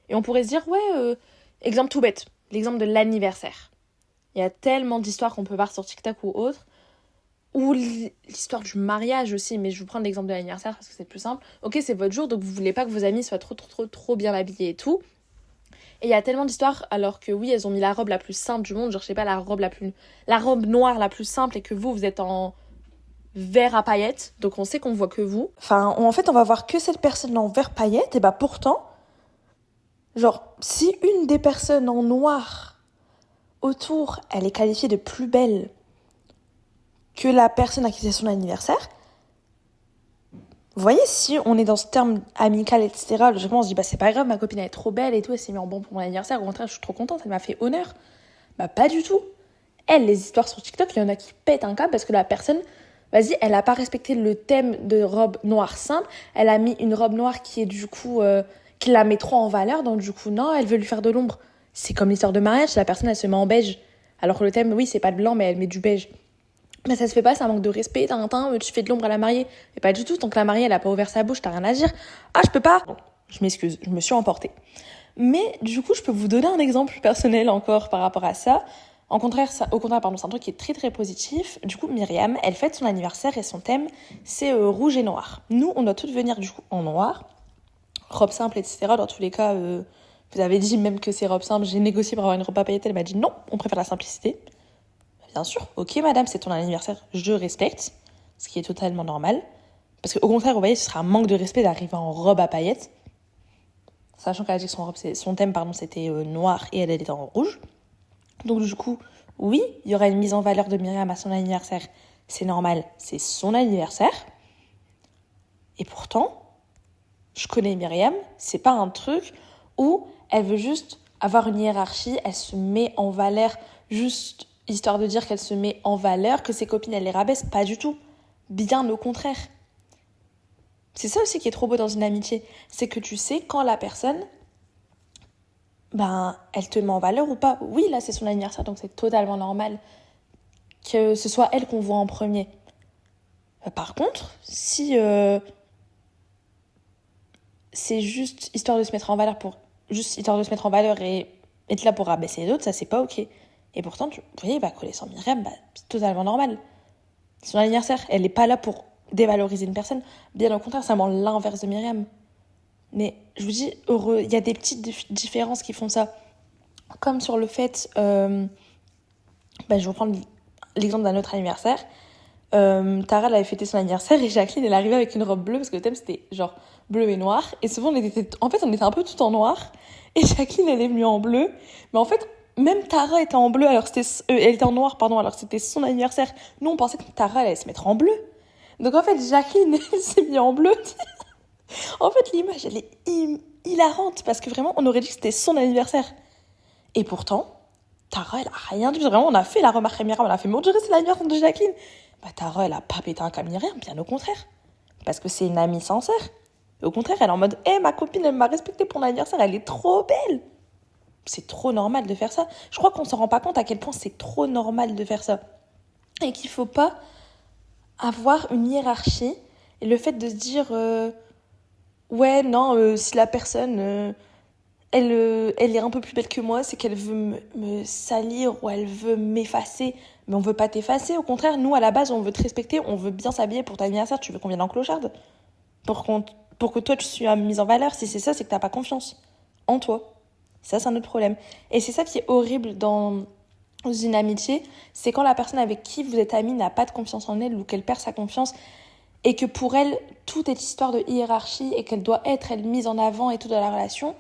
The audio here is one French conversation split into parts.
Et on pourrait se dire, ouais, exemple tout bête, l'exemple de l'anniversaire. Il y a tellement d'histoires qu'on peut voir sur TikTok ou autre, ou l'histoire du mariage aussi, mais je vous prends l'exemple de l'anniversaire parce que c'est le plus simple. Ok, c'est votre jour, donc vous voulez pas que vos amis soient trop bien habillés et tout. Et il y a tellement d'histoires, alors que oui, elles ont mis la robe la plus simple du monde, genre je sais pas, la robe noire la plus simple, et que vous êtes en vert à paillettes, donc on sait qu'on voit que vous. Enfin, en fait, on va voir que cette personne en vert paillettes, et bah pourtant, genre, si une des personnes en noir autour, elle est qualifiée de plus belle que la personne à qui c'est son anniversaire, vous voyez, si on est dans ce terme amical, etc., logiquement, on se dit, bah c'est pas grave, ma copine elle est trop belle et tout, elle s'est mise en bon pour mon anniversaire, au contraire, je suis trop contente, elle m'a fait honneur. Bah pas du tout. Elle, les histoires sur TikTok, il y en a qui pètent un câble parce que la personne, vas-y, elle a pas respecté le thème de robe noire simple, elle a mis une robe noire qui est du coup, qui la met trop en valeur, donc du coup, non, elle veut lui faire de l'ombre. C'est comme l'histoire de mariage, la personne, elle se met en beige. Alors que le thème, oui, c'est pas de blanc, mais elle met du beige. Mais ça se fait pas, c'est un manque de respect, tu fais de l'ombre à la mariée. Mais pas du tout, tant que la mariée, elle a pas ouvert sa bouche, t'as rien à dire. Ah, je peux pas. Bon, je m'excuse, je me suis emportée. Mais du coup, je peux vous donner un exemple personnel encore par rapport à ça. Au contraire, c'est un truc qui est très très positif. Du coup, Myriam, elle fête son anniversaire et son thème, c'est rouge et noir. Nous, on doit toutes venir du coup en noir, robe simple, etc. Dans tous les cas, vous avez dit même que c'est robe simple. J'ai négocié pour avoir une robe à paillettes, elle m'a dit non, on préfère la simplicité. Bien sûr, ok madame, c'est ton anniversaire, je respecte, ce qui est totalement normal. Parce qu'au contraire, vous voyez, ce sera un manque de respect d'arriver en robe à paillettes. Sachant qu'elle a dit que son thème, c'était noir et elle était en rouge. Donc du coup, oui, il y aura une mise en valeur de Myriam à son anniversaire. C'est normal, c'est son anniversaire. Et pourtant, je connais Myriam, c'est pas un truc où elle veut juste avoir une hiérarchie, elle se met en valeur juste histoire de dire qu'elle se met en valeur, que ses copines, elle les rabaisse. Pas du tout. Bien au contraire. C'est ça aussi qui est trop beau dans une amitié. C'est que tu sais quand la personne, elle te met en valeur ou pas. Oui, là, c'est son anniversaire, donc c'est totalement normal que ce soit elle qu'on voit en premier. Par contre, si c'est juste histoire de se mettre en valeur et être là pour rabaisser les autres, ça c'est pas ok. Et pourtant, vous voyez, coller sans Myriam, c'est totalement normal. C'est son anniversaire, elle est pas là pour dévaloriser une personne. Bien au contraire, c'est vraiment l'inverse de Myriam. Mais je vous dis, heureux, il y a des petites différences qui font ça. Comme sur le fait, je vais vous prendre l'exemple d'un autre anniversaire. Tara, elle avait fêté son anniversaire et Jacqueline, elle arrivait avec une robe bleue parce que le thème c'était genre bleu et noir. Et souvent, on était un peu tout en noir. Et Jacqueline, elle est venue en bleu. Mais en fait, même Tara était en bleu, elle était en noir, pardon, alors que c'était son anniversaire. Nous, on pensait que Tara, elle allait se mettre en bleu. Donc en fait, Jacqueline, elle s'est mise en bleu. En fait, l'image, elle est hilarante parce que vraiment, on aurait dit que c'était son anniversaire. Et pourtant, Tara, elle a rien dit. Vraiment, on a fait la remarque à Myriam, on a fait, mon Dieu, c'est l'anniversaire de Jacqueline. Tara, elle a pas pété un câble ni rien, bien au contraire. Parce que c'est une amie sincère. Et au contraire, elle est en mode, ma copine, elle m'a respectée pour mon anniversaire, elle est trop belle. C'est trop normal de faire ça. Je crois qu'on s'en rend pas compte à quel point c'est trop normal de faire ça. Et qu'il faut pas avoir une hiérarchie. Et le fait de se dire, ouais, non, si la personne, elle est un peu plus belle que moi, c'est qu'elle veut me salir ou elle veut m'effacer. Mais on veut pas t'effacer, au contraire, nous, à la base, on veut te respecter, on veut bien s'habiller pour ton anniversaire. Tu veux qu'on vienne en clocharde pour que toi, tu sois mise en valeur. Si c'est ça, c'est que t'as pas confiance en toi. Ça, c'est un autre problème. Et c'est ça qui est horrible dans une amitié, c'est quand la personne avec qui vous êtes amie n'a pas de confiance en elle ou qu'elle perd sa confiance et que pour elle, tout est histoire de hiérarchie et qu'elle doit être, elle, mise en avant et tout dans la relation,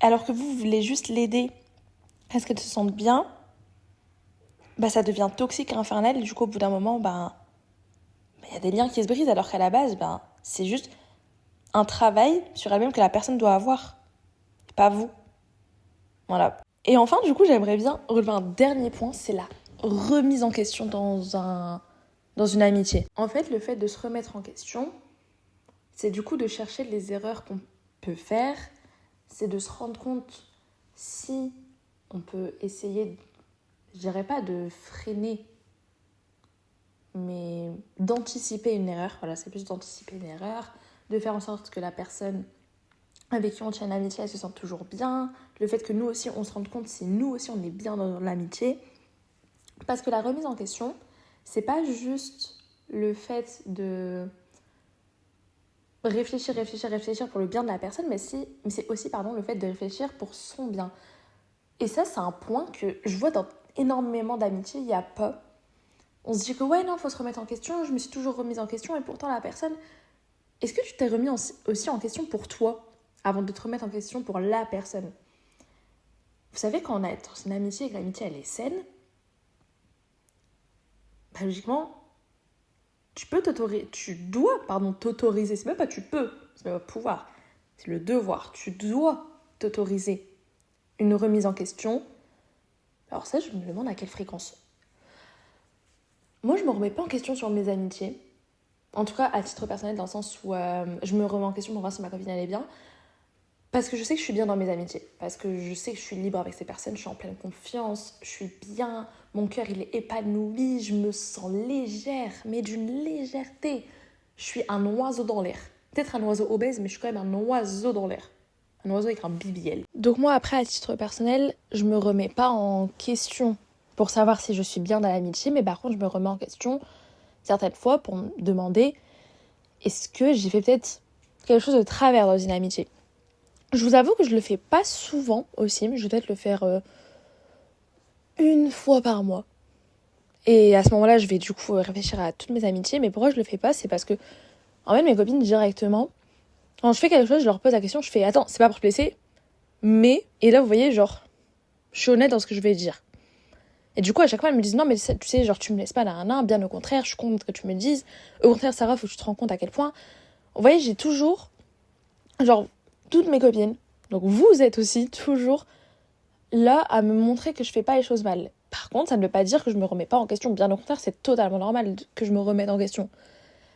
alors que vous voulez juste l'aider à ce qu'elle se sente bien, ça devient toxique et infernal. Et du coup, au bout d'un moment, y a des liens qui se brisent, alors qu'à la base, c'est juste un travail sur elle-même que la personne doit avoir, pas vous. Voilà. Et enfin, du coup, j'aimerais bien relever un dernier point, c'est la remise en question dans une amitié. En fait, le fait de se remettre en question, c'est du coup de chercher les erreurs qu'on peut faire, c'est de se rendre compte si on peut essayer, je dirais pas de freiner, mais d'anticiper une erreur. Voilà, c'est plus d'anticiper une erreur, de faire en sorte que la personne, avec qui on tient une amitié, elles se sentent toujours bien. Le fait que nous aussi, on se rende compte si nous aussi, on est bien dans l'amitié. Parce que la remise en question, c'est pas juste le fait de réfléchir pour le bien de la personne, mais c'est aussi le fait de réfléchir pour son bien. Et ça, c'est un point que je vois dans énormément d'amitiés, il n'y a pas. On se dit que ouais, non, faut se remettre en question, je me suis toujours remise en question, et pourtant la personne... Est-ce que tu t'es remis aussi en question pour toi, avant de te remettre en question pour la personne? Vous savez, quand on est dans une amitié et que l'amitié, elle est saine, bah, logiquement, tu dois t'autoriser, c'est même pas tu peux, c'est même pas pouvoir, c'est le devoir, tu dois t'autoriser une remise en question. Alors ça, je me demande à quelle fréquence. Moi, je me remets pas en question sur mes amitiés, en tout cas à titre personnel, dans le sens où je me remets en question pour voir si ma copine elle est bien, parce que je sais que je suis bien dans mes amitiés, parce que je sais que je suis libre avec ces personnes, je suis en pleine confiance, je suis bien, mon cœur il est épanoui, je me sens légère, mais d'une légèreté. Je suis un oiseau dans l'air. Peut-être un oiseau obèse, mais je suis quand même un oiseau dans l'air. Un oiseau avec un BBL. Donc moi, après, à titre personnel, je me remets pas en question pour savoir si je suis bien dans l'amitié, mais par contre, je me remets en question certaines fois pour me demander est-ce que j'ai fait peut-être quelque chose de travers dans une amitié. Je vous avoue que je le fais pas souvent aussi, mais je vais peut-être le faire une fois par mois. Et à ce moment-là, je vais du coup réfléchir à toutes mes amitiés. Mais pourquoi je le fais pas? C'est parce que, en fait, mes copines directement, quand je fais quelque chose, je leur pose la question, je fais attends, c'est pas pour te blesser, mais. Et là, vous voyez, genre, je suis honnête dans ce que je vais dire. Et du coup, à chaque fois, elles me disent non, mais tu sais, genre, tu me laisses pas là, bien au contraire, je suis contente que tu me le dises. Au contraire, Sarah, faut que tu te rends compte à quel point. Vous voyez, j'ai toujours, genre, toutes mes copines, donc vous êtes aussi toujours là à me montrer que je fais pas les choses mal. Par contre, ça ne veut pas dire que je me remets pas en question. Bien au contraire, c'est totalement normal que je me remette en question.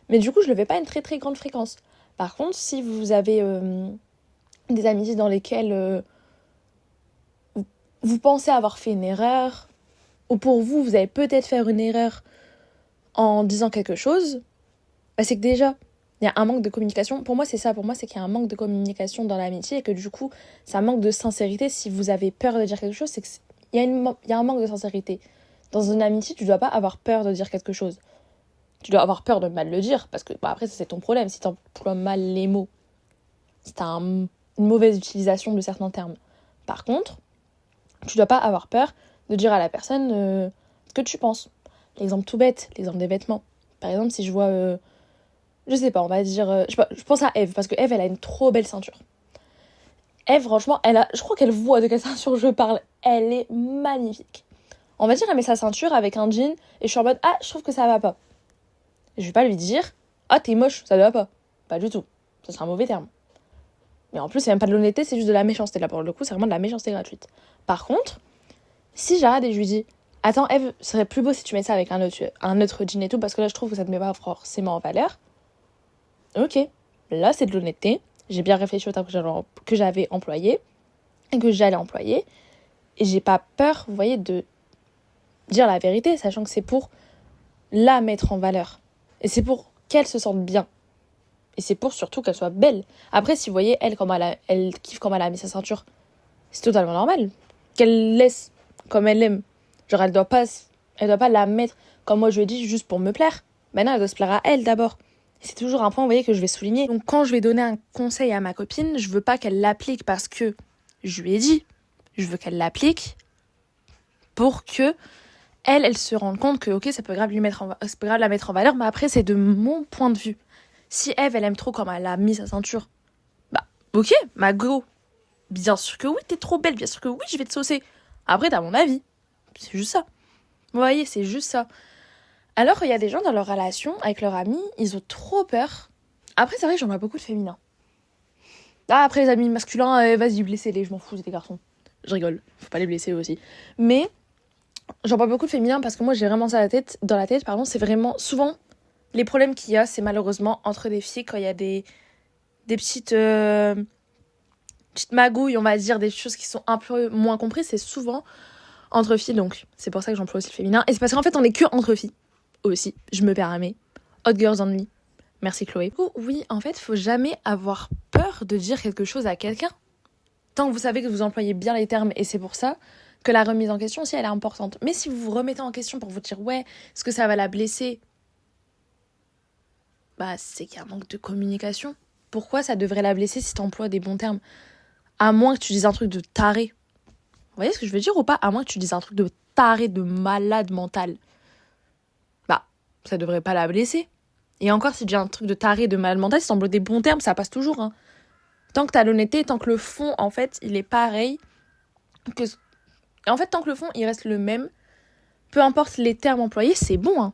Mais du coup, je le fais pas à une très très grande fréquence. Par contre, si vous avez des amitiés dans lesquelles vous pensez avoir fait une erreur, ou pour vous, vous avez peut-être fait une erreur en disant quelque chose, bah c'est que déjà, il y a un manque de communication. Pour moi, c'est ça. Pour moi, c'est qu'il y a un manque de communication dans l'amitié et que du coup, ça manque de sincérité. Si vous avez peur de dire quelque chose, c'est qu'il y a un manque de sincérité. Dans une amitié, tu dois pas avoir peur de dire quelque chose. Tu dois avoir peur de mal le dire, parce que après, ça, c'est ton problème. Si tu emploies mal les mots, si tu as une mauvaise utilisation de certains termes. Par contre, tu dois pas avoir peur de dire à la personne ce que tu penses. L'exemple tout bête, l'exemple des vêtements. Par exemple, si je vois... je sais pas, on va dire... je pense à Eve, parce que Eve, elle a une trop belle ceinture. Eve, franchement, je crois qu'elle voit de quelle ceinture je parle. Elle est magnifique. On va dire, elle met sa ceinture avec un jean, et je suis en mode, ah, je trouve que ça va pas. Je vais pas lui dire, ah, t'es moche, ça ne va pas. Pas du tout. Ça serait un mauvais terme. Mais en plus, c'est même pas de l'honnêteté, c'est juste de la méchanceté. Là, pour le coup, c'est vraiment de la méchanceté gratuite. Par contre, si j'arrête et je lui dis, attends, Eve, ce serait plus beau si tu mets ça avec un autre jean et tout, parce que là, je trouve que ça te met pas forcément en valeur. Ok, là, c'est de l'honnêteté. J'ai bien réfléchi au terme que j'avais employé et que j'allais employer. Et j'ai pas peur, vous voyez, de dire la vérité, sachant que c'est pour la mettre en valeur. Et c'est pour qu'elle se sente bien. Et c'est pour surtout qu'elle soit belle. Après, si vous voyez, elle kiffe comme elle a mis sa ceinture, c'est totalement normal. Qu'elle laisse comme elle aime. Genre, elle doit pas la mettre comme moi je lui ai dit juste pour me plaire. Maintenant, elle doit se plaire à elle d'abord. C'est toujours un point, vous voyez, que je vais souligner. Donc, quand je vais donner un conseil à ma copine, je veux pas qu'elle l'applique parce que je lui ai dit. Je veux qu'elle l'applique pour que elle se rende compte que, ok, ça peut grave la mettre en valeur, mais après, c'est de mon point de vue. Si Eve, elle aime trop comme elle a mis sa ceinture, bah, ok, ma go. Bien sûr que oui, t'es trop belle, bien sûr que oui, je vais te saucer. Après, t'as mon avis. C'est juste ça. Vous voyez, c'est juste ça. Alors qu'il y a des gens dans leur relation avec leurs amis, ils ont trop peur. Après, c'est vrai que j'en vois beaucoup de féminins. Ah, après, les amis masculins, vas-y, blessez-les, je m'en fous, c'est des garçons. Je rigole, faut pas les blesser aussi. Mais j'en vois beaucoup de féminins parce que moi, j'ai vraiment ça dans la tête, c'est vraiment souvent les problèmes qu'il y a, c'est malheureusement entre des filles quand il y a des petites magouilles, on va dire, des choses qui sont un peu moins comprises, c'est souvent entre filles, donc c'est pour ça que j'emploie aussi le féminin. Et c'est parce qu'en fait, on est que entre filles aussi, je me permets. Hot girls only. Merci Chloé. Du coup, oui, en fait, faut jamais avoir peur de dire quelque chose à quelqu'un. Tant que vous savez que vous employez bien les termes, et c'est pour ça que la remise en question aussi, elle est importante. Mais si vous vous remettez en question pour vous dire, ouais, est-ce que ça va la blesser ? Bah, c'est qu'il y a un manque de communication. Pourquoi ça devrait la blesser si tu emploies des bons termes ? À moins que tu dises un truc de taré. Vous voyez ce que je veux dire ou pas ? À moins que tu dises un truc de taré, de malade mental. Bah, ça devrait pas la blesser. Et encore, si tu dis un truc de taré, de malade mental, si t'emploies des bons termes, ça passe toujours. Hein. Tant que t'as l'honnêteté, tant que le fond, en fait, il est pareil que... Et en fait, tant que le fond, il reste le même, peu importe les termes employés, c'est bon. Hein.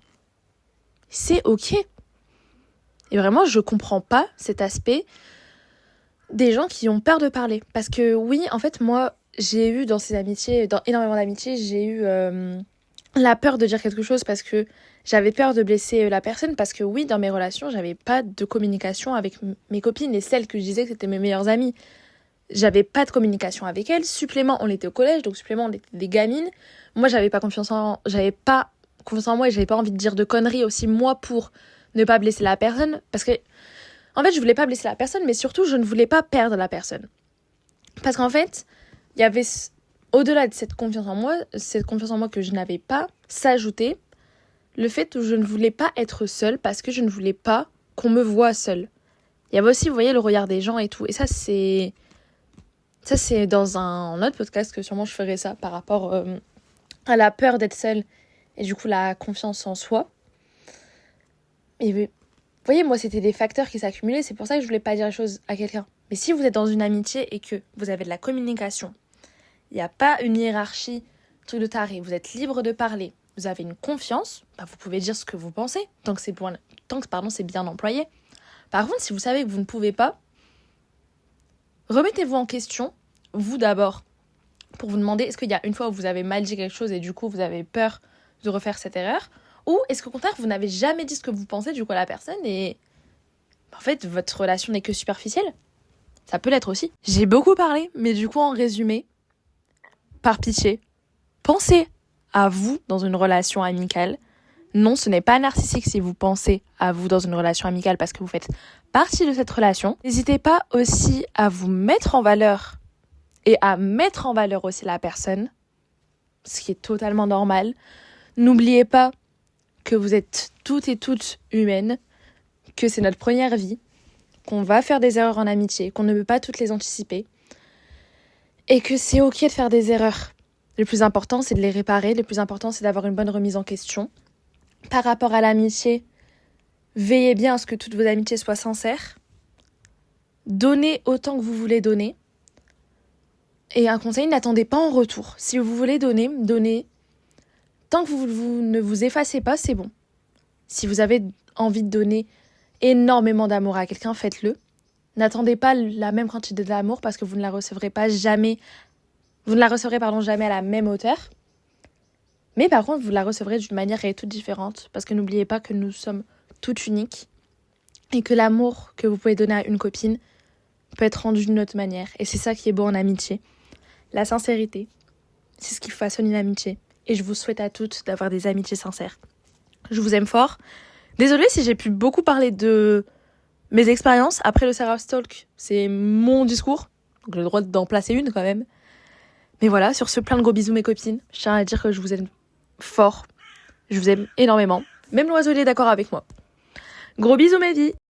C'est ok. Et vraiment, je comprends pas cet aspect des gens qui ont peur de parler. Parce que oui, en fait, moi, j'ai eu dans ces amitiés, dans énormément d'amitiés, j'ai eu la peur de dire quelque chose parce que j'avais peur de blesser la personne. Parce que oui, dans mes relations, j'avais pas de communication avec mes copines et celles que je disais que c'était mes meilleures amies. J'avais pas de communication avec elles. Supplément, on était au collège, donc supplément, on était des gamines. Moi, j'avais pas confiance en moi et j'avais pas envie de dire de conneries aussi, moi, pour ne pas blesser la personne. Parce que, en fait, je voulais pas blesser la personne, mais surtout, je ne voulais pas perdre la personne. Parce qu'en fait, il y avait, au-delà de cette confiance en moi que je n'avais pas, s'ajoutait le fait que je ne voulais pas être seule parce que je ne voulais pas qu'on me voie seule. Il y avait aussi, vous voyez, le regard des gens et tout. Et ça, c'est dans un autre podcast que sûrement je ferai ça par rapport à la peur d'être seule et du coup la confiance en soi. Et vous voyez, moi, c'était des facteurs qui s'accumulaient. C'est pour ça que je voulais pas dire les choses à quelqu'un. Mais si vous êtes dans une amitié et que vous avez de la communication, il n'y a pas une hiérarchie, truc de taré, vous êtes libre de parler, vous avez une confiance, bah vous pouvez dire ce que vous pensez, tant que c'est bien employé. Par contre, si vous savez que vous ne pouvez pas, remettez-vous en question, vous d'abord, pour vous demander est-ce qu'il y a une fois où vous avez mal dit quelque chose et du coup vous avez peur de refaire cette erreur, ou est-ce qu'au contraire vous n'avez jamais dit ce que vous pensez du coup à la personne et en fait votre relation n'est que superficielle. Ça peut l'être aussi. J'ai beaucoup parlé, mais du coup en résumé, par pitié, pensez à vous dans une relation amicale. Non, ce n'est pas narcissique si vous pensez à vous dans une relation amicale parce que vous faites partie de cette relation. N'hésitez pas aussi à vous mettre en valeur et à mettre en valeur aussi la personne, ce qui est totalement normal. N'oubliez pas que vous êtes toutes et toutes humaines, que c'est notre première vie, qu'on va faire des erreurs en amitié, qu'on ne peut pas toutes les anticiper et que c'est ok de faire des erreurs. Le plus important, c'est de les réparer. Le plus important, c'est d'avoir une bonne remise en question. Par rapport à l'amitié, veillez bien à ce que toutes vos amitiés soient sincères. Donnez autant que vous voulez donner. Et un conseil, n'attendez pas en retour. Si vous voulez donner, donnez. Tant que vous ne vous effacez pas, c'est bon. Si vous avez envie de donner énormément d'amour à quelqu'un, faites-le. N'attendez pas la même quantité d'amour parce que vous ne la recevrez jamais à la même hauteur. Mais par contre, vous la recevrez d'une manière qui est toute différente parce que n'oubliez pas que nous sommes toutes uniques et que l'amour que vous pouvez donner à une copine peut être rendu d'une autre manière. Et c'est ça qui est beau en amitié. La sincérité, c'est ce qui façonne une amitié. Et je vous souhaite à toutes d'avoir des amitiés sincères. Je vous aime fort. Désolée si j'ai pu beaucoup parler de mes expériences. Après le Sarah Talk, c'est mon discours. Donc j'ai le droit d'en placer une quand même. Mais voilà, sur ce, plein de gros bisous mes copines. Je tiens à dire que je vous aime fort. Je vous aime énormément. Même l'oiseau est d'accord avec moi. Gros bisous mes vies.